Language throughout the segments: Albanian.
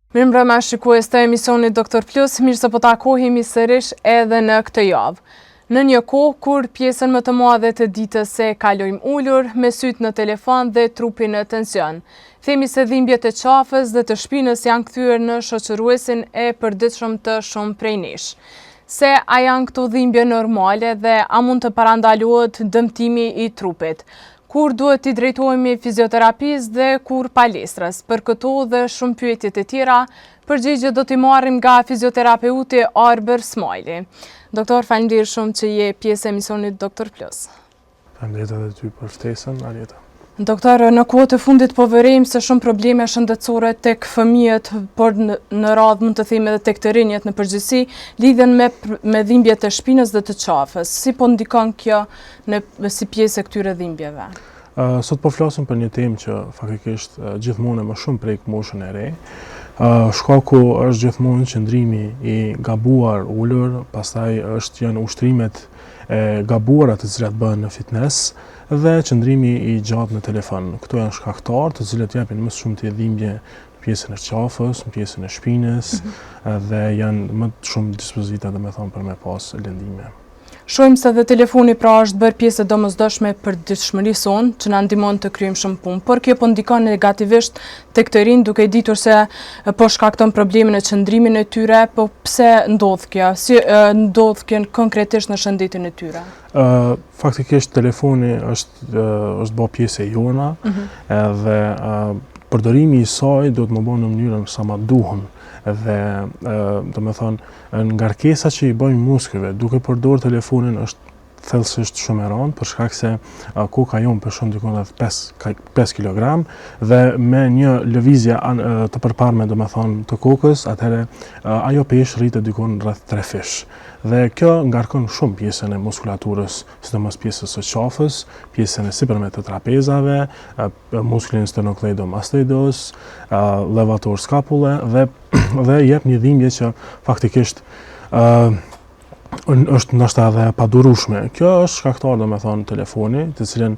Mirëmbrëma shikues të emisionit Doktor Plus, mirë se po takohemi sërish edhe në këtë javë. Në një kohë kur pjesën më të madhe të ditës se kalojmë ulur, me sytë në telefon dhe trupin në tension. Themi se dhimbjet e qafës dhe të shpinës janë kthyer në shoqëruesin e përditshëm të shumë prej nesh. Se a janë këto dhimbje normale dhe a mund të parandalohet dëmtimi i trupit? Kur duhet t'i drejtohemi fizioterapisë dhe kur palestrës? Për këto dhe shumë pyetjet e tjera, përgjigje do t'i marrim nga fizioterapeuti Arber Smajli. Doktor, faleminderit shumë që je pjesë e emisionit Doktor Plus. Faleminderit edhe ty për ftesën, Arjeta. Doktor, në kohët e fundit po vërejmë se shumë probleme shëndetësore tek fëmijët, por në radhë mund të themi edhe tek të rinjët në përgjithësi, lidhen me dhimbjet e shpinës dhe të qafës. Si po ndikon kjo si pjesë e këtyre dhimbjeve? Sot po flasim për një temë që faktikisht gjithmonë më shumë prek moshën e re. Shkaku është gjithmonë qëndrimi i gabuar ulur, pastaj janë ushtrimet e gabuara të cilat bëhen në fitness dhe qëndrimi i gjatë në telefon. Këto janë shkaktarë të cilët japin më shumë të dhimbje në pjesën e qafës, në pjesën e shpinës dhe janë më shumë dispozita për me pas lëndime. Shohim se dhe telefoni pra është bërë pjesë e domosdoshme për ditëshmërisë sonë, që na ndihmon të kryejmë shumë punë, por kjo po ndikon negativisht tek të rinj, duke ditur se po shkakton probleme në qëndrimin e tyre, po pse ndodh kjo? Si ndodh kjo konkretisht në shëndetin e tyre? Faktikisht telefoni është bërë pjesë e jona dhe përdorimi i saj do të më bëjë në mënyrën sa ma duhur dhe ngarkesa që i bëjmë muskujve duke përdorur telefonin është thellësisht shumë e rëndë, për shkak se koka jonë peshon dikon rreth 5 kg dhe me një lëvizje të përparme të kokës, atëherë ajo peshë rritet dikon rreth 3 fish. Dhe kjo ngarkon shumë pjesën e muskulaturës, sidomos pjesës së qafës, pjesën e sipërme të trapezave, muskulin sternocleidomastoideus, levator scapulae dhe jep një dhimbje që faktikisht është ndoshta edhe e padurueshme. Kjo është shkaktar telefoni, të cilën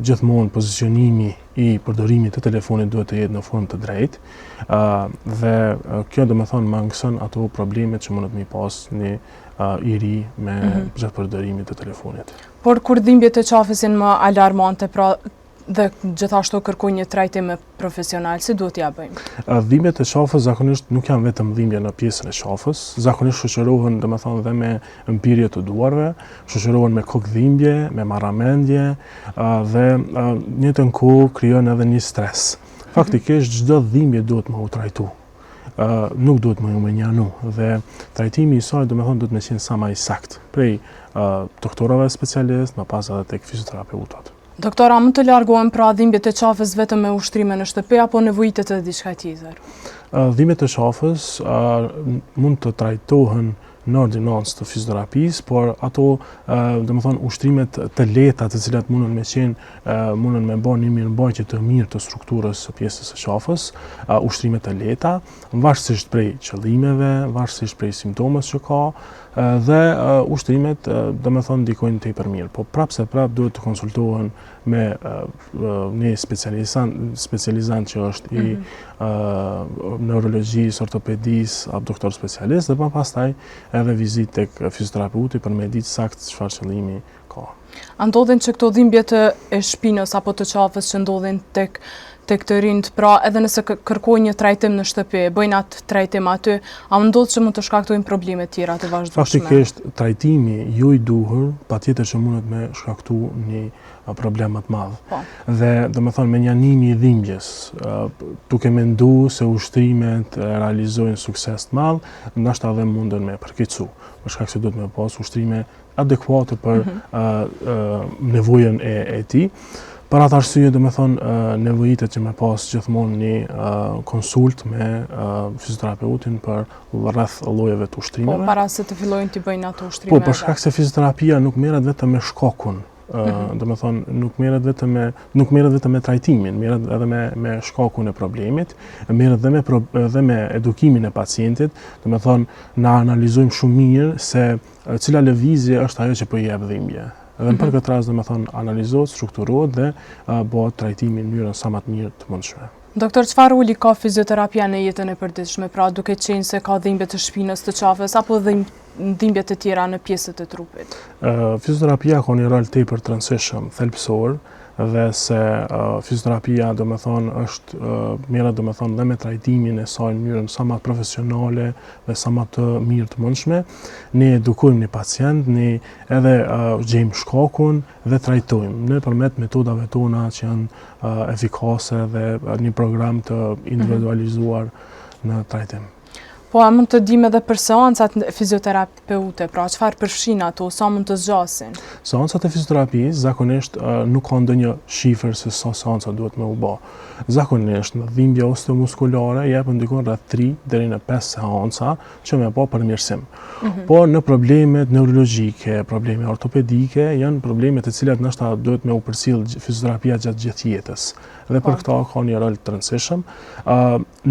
gjithmonë pozicionimi i përdorimit të telefonit duhet të jetë në formë të drejtë dhe kjo mangëson ato problemet që mund të mi pas një i ri me gjatë përdorimit të telefonit. Por kur dhimbjet e qafës janë më alarmante, pra dhe gjithashtu kërkoj një trajtim profesional, si duhet ja bëjmë? Dhimbjet e qafës zakonisht nuk janë vetëm dhimbje në pjesën e qafës, zakonisht shoqërohen dhe me mpirje të duarve, shoqërohen me kokëdhimbje, me marramendje dhe në të kohë krijon edhe një stres. Faktikisht çdo dhimbje duhet më u trajtu. Nuk duhet më menjanu dhe trajtimi i saj duhet me qenë sa më i saktë prej doktorëve specialistë, më pas edhe tek fizioterapeutët. Doktora, mund të largohen pra dhimbjet e qafës vetëm me ushtrime në shtëpi apo nevojitet edhe diçka tjetër? Dhimbjet e qafës mund të trajtohen në ordinancë të fizioterapisë, por ato ushtrimet të lehta të cilat mundën me bën një mirëmbajtje të mirë të strukturës së pjesës së qafës, ushtrimet të lehta, varësisht prej qëllimeve, varësisht prej simptomeve që ka, dhe ushtrimet ndikojnë tepër mirë, po prapë duhet të konsultohen me një specializant që është i neurologjisë, ortopedisë, doktor specialist dhe pastaj edhe vizitë tek fizioterapeuti për me ditë saktë çfarë qëllimi ka. A ndodhin që këto dhimbje e shpinës apo të qafës që ndodhin tek të rinjt, pra edhe nëse kërkojnë një trajtim në shtëpi, bëjnë atë trajtim aty, a ndodh që mund të shkaktojnë probleme tjera të vazhdueshme? Faktikisht trajtimi ju i duhur patjetër që mundet me shkaktu një problem më të madh. Dhe me njanimi i dhimbjes, duke menduar se ushtrimet realizojnë sukses të madh, ndoshta edhe munden me përkeqësu, për shkak se duhet me pas ushtrime adekuate për nevojën e tij. Për atë arsye nevojitet që me pas gjithmonë një konsult me fizioterapeutin për rreth llojeve të uштrimeve. Po para se të fillojnë të bëjnë ato ushtrime. Po për shkak se fizioterapia nuk merret vetëm me shkakun. Nuk merret vetëm me trajtimin, merret edhe me shkakun e problemit, merret edhe me edukimin e pacientit, na analizojmë shumë mirë se cila lëvizje është ajo që po i jep dhimbje. Dhe në për këtë rast analizohet, strukturohet dhe bëhet trajtimi në mënyrën sa më të mirë të mundshme. Doktor, çfarë roli ka fizioterapia në jetën e përditshme, pra duke qenë se ka dhimbje të shpinës, të qafës apo dhimbje të tjera në pjesët e trupit? Fizioterapia ka një rol tepër të rëndësishëm, thelbësor, dhe se fizioterapia është merret dhe me trajtimin e saj në mënyrën sa më profesionale dhe sa më të mirë të mundshme. Ne edukojmë një pacient, ne edhe gjejmë shkakun dhe trajtojmë nëpërmjet metodave tona që janë efikase dhe një program të individualizuar në trajtim. Po, a mund të dim edhe për seancat fizioterapeute, pra çfarë përfshin ato, sa mund të zgjasin? Seancat e fizioterapisë zakonisht nuk ka ndonjë shifër se sa seanca duhet me u bë. Zakonisht në dhimbje osteomuskulare jepën diku rreth 3 deri në 5 seanca që me bë përmirësim. Po në problemet neurologjike, probleme ortopedike, janë probleme të cilat ndoshta duhet me u përcjell fizioterapia gjatë gjithë jetës. Dhe për këta ka një rol të rëndësishëm.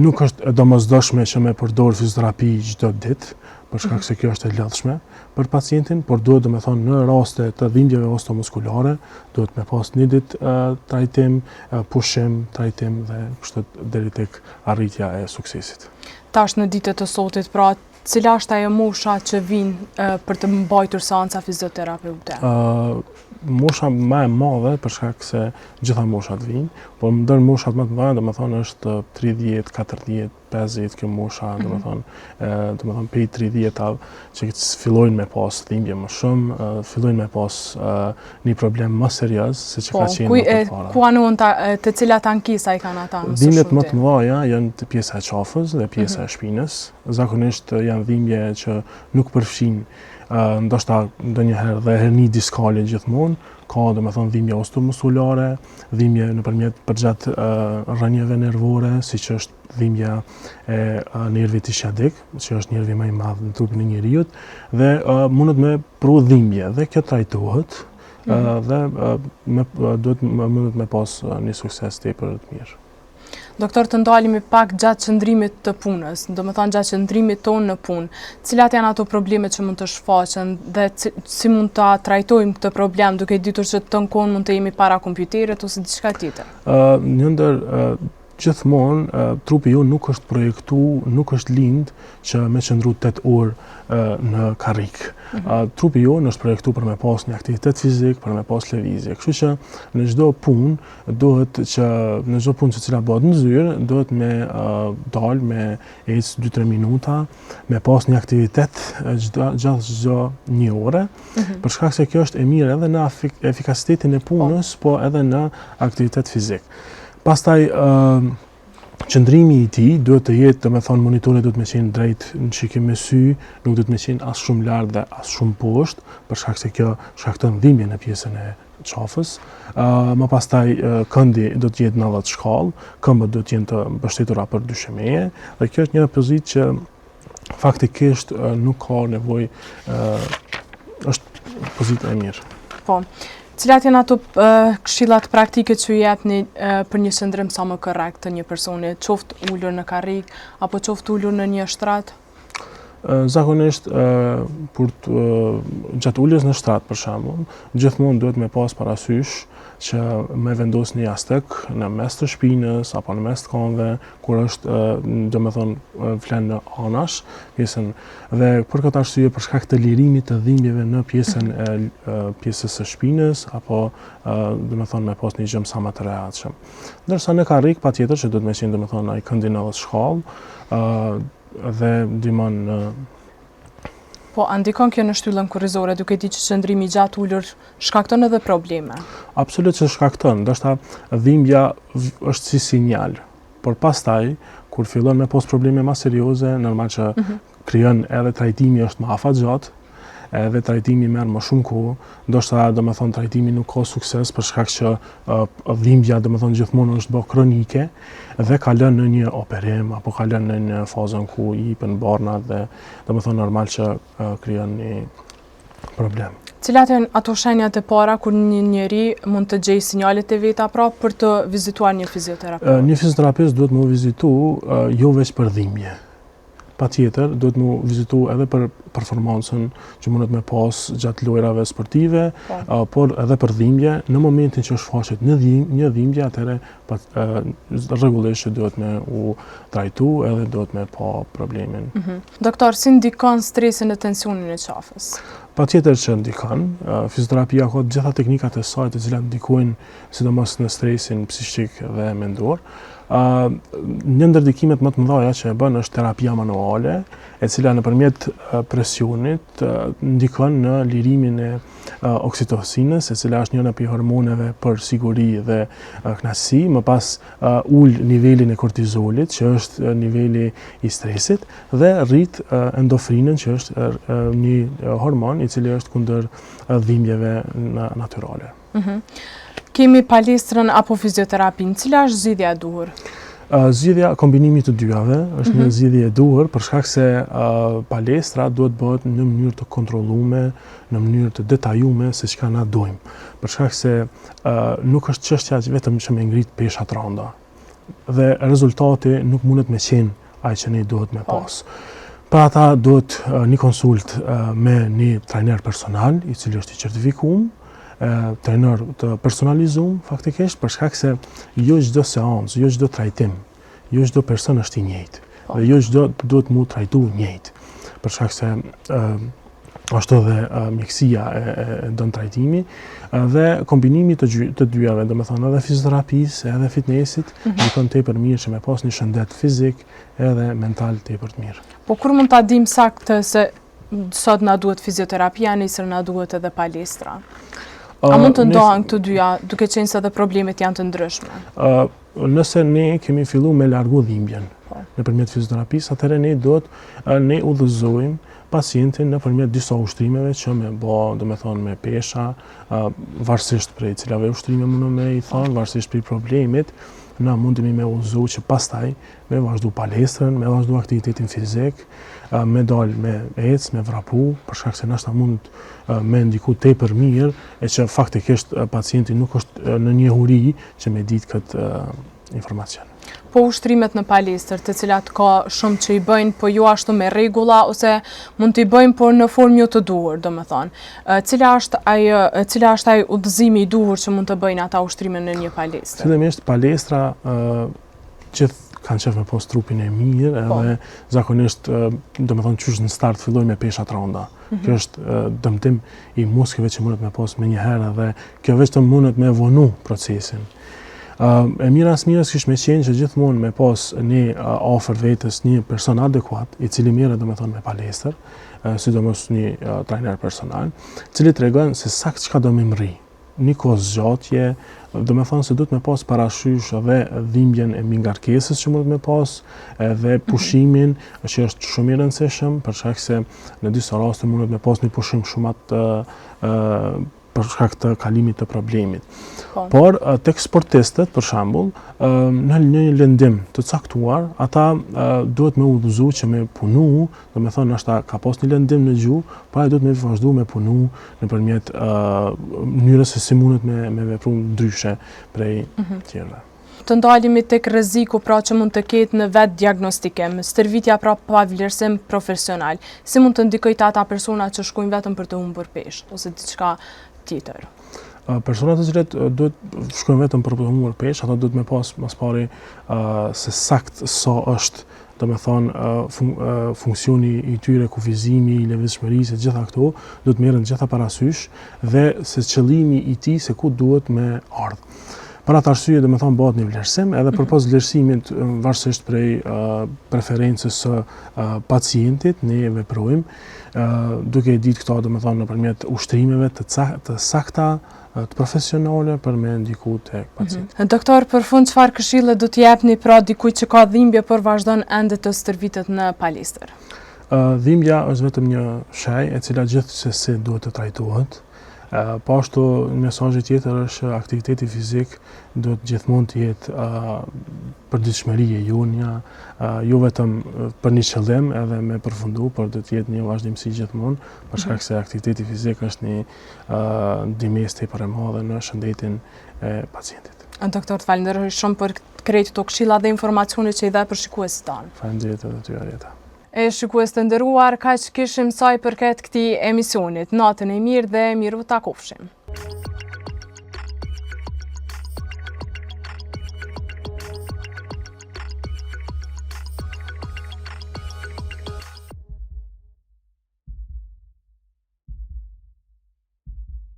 Nuk është domosdoshme që me përdor fizioterapi çdo ditë, për shkak se kjo është e lodhshme për pacientin, por duhet në raste të dhimbjeve osteomuskulare, duhet me pas një ditë trajtim, pushim, trajtim dhe kështu deri tek arritja e suksesit. Tash në ditët e sotit, pra cila është ajo mosha që vinë për të mbajtur seanca fizioterapeute? Mosha më e madhe, për shkak se gjitha moshat vijnë, por ndër moshat më të mëdha është 30, 40, 50 kjo mosha, pej 30 që fillojnë me pas dhimbje më shumë, fillojnë me pas një problem më serioz se që ka qenë më përpara. Ku anon të cilat ankesa i kanë ata? Dhimbjet më të mëdha janë të pjesa e qafës dhe pjesa e shpinës. Zakonisht janë dhimbje që nuk përfshin ndoshta ndonjëherë dhe herni diskale gjithmonë, ka dhimbje osteomuskulare, dhimbje përgjatë rrënjeve nervore, siç është dhimbja e nervit ischiadik, që është nervi më i madh në trupin e njeriut, dhe mundet me pru dhimbje dhe kjo trajtohet dhe mundet me pas një sukses tepër të mirë. Doktor, të ndalemi pak gjatë qëndrimit të punës, gjatë qëndrimit tonë në punë, cilat janë ato problemet që mund të shfaqen dhe si mund të trajtojmë këtë problem duke ditur që të kohën mund të jemi para kompjuterit ose diçka tjetër? Një ndër gjithmonë trupi ju nuk është projektu, nuk është lind që me qëndru 8 orë në karrik. Trupi ju është projektu për me pas një aktivitet fizik, për me pas lëvizje. Kështu që në çdo punë që cila bëhet në zyrë, duhet me dalë me ecë 2-3 minuta, me pas një aktivitet gjatë çdo një ore, për shkak se kjo është e mirë edhe në efikasitetin e punës, po edhe në aktivitet fizik. Pastaj qëndrimi i tij duhet të jetë, monitori duhet me qenë drejt në shikim me sy, nuk duhet me qenë as shumë lart dhe as shumë poshtë, për shkak se kjo shkakton dhimbje në pjesën e qafës. Më pastaj këndi do të jetë në 10 shkallë, këmbët do të jenë të mbështetura për dyshemëje, dhe kjo është një pozitë që faktikisht nuk ka nevojë, është pozitë e mirë. Po. Cilat janë ato këshillat praktike që ju japni për një qëndrim sa më korrekt të një personi, qoftë ulur në karrik apo qoftë ulur në një shtrat? Zakonisht, gjatë uljes në shtrat, për shembull, gjithmonë duhet me pas parasysh që me vendos një jashtëk në mes të shpinës apo në mes të këmbëve, kur është, flen në anash, pjesën, dhe për këtë arsye për shkak të lirimit të dhimbjeve në pjesës së shpinës apo me pas një gjëm sa më të rehatshëm. Ndërsa në karrik patjetër që duhet me qenë ai këndi në 10 shkallë dhe ndihmon. Po, a ndikon kjo në shtyllën kurrizore, duke ditë që qëndrimi gjatë ulur shkakton edhe probleme? Absolutisht që shkakton, ndoshta dhimbja është si sinjal, por pastaj kur fillon me pas probleme më serioze, normal që krijon edhe trajtimi është më afatgjatë, edhe trajtimi merr më shumë kohë, ndoshta trajtimi nuk ka sukses për shkak që dhimbja gjithmonë është bë kronike dhe ka lënë në një operim apo ka lënë në një fazën ku i hipen barnat dhe normal që krijon një problem. Cilat janë ato shenjat e para kur një njeri mund të gjejë sinjalet e veta pra për të vizituar një fizioterapeut? Një fizioterapist duhet më vizitu jo veç për dhimbje. patjetër duhet mu vizitu edhe për performancën që mundet me pas gjatë lojrave sportive, por edhe për dhimbje. Në momentin që është faqet një dhimbje, atëherë rregullisht duhet me u trajtu edhe duhet me pa problemin. Doktor, si ndikon stresin e tensionin e qafës? Patjetër që ndikon. Fizioterapia ka gjitha teknikat e saj të cilat ndikojnë sidomos në stresin psiqik dhe mendor. Një ndër ndikimet më të mëdha që e bën është terapia manuale, e cila nëpërmjet presionit ndikon në lirimin e oksitosinës, e cila është një prej hormoneve për siguri dhe kënaqësi, më pas ul nivelin e kortizolit, që është niveli i stresit, dhe rrit endofrinën, që është një hormon i cili është kundër dhimbjeve natyrale. Kemi palestrën apo fizioterapin, cila është zgjidhja e duhur? Zgjidhja kombinimi të dyave është një zgjidhje e duhur, për shkak se palestra duhet bëhet në mënyrë të kontrolluar, në mënyrë të detajuar se çka na dojmë. Për shkak se nuk është çështja vetëm që me ngrit pesha të rënda. Dhe rezultati nuk mundet me qenë ai që ne duhet me pas. Për ata duhet një konsult me një trajner personal, i cili është i certifikuar, trajner të personalizuar faktikisht, për shkak se jo çdo seancë, jo çdo trajtim, jo çdo person është i njëjtë. Dhe jo çdo duhet mu trajtu njëjtë. Për shkak se ashtu dhe mjekësia e don trajtimi dhe kombinimi të dyave, domethënë edhe fizioterapisë, edhe fitnessit, ndikon tepër mirë që me pas një shëndet fizik edhe mental tepër të mirë. Po kur mund ta dim saktë se sot na duhet fizioterapia, nesër na duhet edhe palestra? A mund të ndohen këto dyja, duke qenë se edhe problemet janë të ndryshme? Nëse ne kemi fillu me largu dhimbjen nëpërmjet fizioterapisë, atëherë ne duhet ne udhëzojmë pacientin nëpërmjet disa ushtrimeve që me bë, domethënë me pesha, varësisht prej cilave ushtrime mundem me i thonë, varësisht prej problemit, na mundemi me udhëzu që pastaj me vazhdu palestrën, me vazhdu aktivitetin fizik, me dal me ec, me vrapu, për shkak se nashta mund me ndiku tepër mirë, e që faktikisht pacienti nuk është në njohuri që me ditë këtë informacion. Po ushtrimet në palestër, të cilat ka shumë që i bëjnë, po jo ashtu me rregulla, ose mund t'i bëjnë por në formë jo të duhur, domethënë. Cila është ai udhëzimi i duhur që mund të bëjnë ata ushtrime në një palestër? Fillimisht palestra gjithë kanë qef me pas trupin e mirë, edhe zakonisht, domethënë qysh në start filloj me pesha të rënda. Kjo është dëmtim i muskujve që mundet me pas me një herë, dhe kjo vetëm mundet me vonu procesin. E mira as mirës kish me qenë që gjithmonë me pas një afër vetës një person adekuat, i cili merret domethënë me palestër, sidomos një trajner personal, i cili tregon se saktë çka do më mri. Një kohë zgjatje, domethënë se duhet me pas parasysh edhe dhimbjen e mingarkesës që mund me pas, edhe pushimin, që është shumë i rëndësishëm, për shkak se në disa raste mund me pas një pushim shumë për shkak të kalimit të problemit. Por tek sportistët, për shembull, në një lëndim të caktuar, ata duhet me udhëzu që me punu, domethënë është ka pas një lëndim në gjuhë, pra duhet me vazhdu me punu nëpërmjet mënyrës se si mundet me vepru ndryshe prej tjerëve. Të ndalemi tek rreziku pra që mund të ketë në vetë diagnostikim, stërvitja pra pa vlerësim profesional, si mund të ndikojë ata persona që shkojnë vetëm për të humbur peshë ose diçka tjetër? Personat të cilët duhet shkojnë vetëm për të humbur peshë, ata duhet me pas mas pari se saktë sa është, domethënë funksioni i tyre, kufizimi, i lëvizshmërisë, gjitha këto duhet merren gjitha parasysh, dhe se qëllimi i tij se ku duhet me ardhë. Për atë arsye, domethënë bëhet një vlerësim, edhe përpas vlerësimit, varësisht prej preferencës së pacientit, ne veprojmë duke ditë këto domethënë nëpërmjet ushtrimeve të sakta, të profesionale për me ndiku tek pacienti. Doktor, për fund çfarë këshille do t'i jepni pra dikujt që ka dhimbje por vazhdon ende të stërvitet në palestër? Dhimbja është vetëm një shaj e cila gjithsesi duhet të trajtohet. Po ashtu mesazhi tjetër është aktiviteti fizik duhet gjithmonë të jetë përditshmëri e jonja, jo vetëm për një qëllim edhe me përfundu, por do të jetë një vazhdimsi gjithmonë, për shkak se aktiviteti fizik është një ndihmës tepër e madhe në shëndetin e pacientit. Doktor, të falenderoj shumë për krejt këto këshilla dhe informacione që i dha për shikuesit tanë. Faleminderit edhe ty, Arjeta. E shikues të nderuar, kaq kishim sa i përket këtij emisionit. Natën e mirë dhe miru takofshim.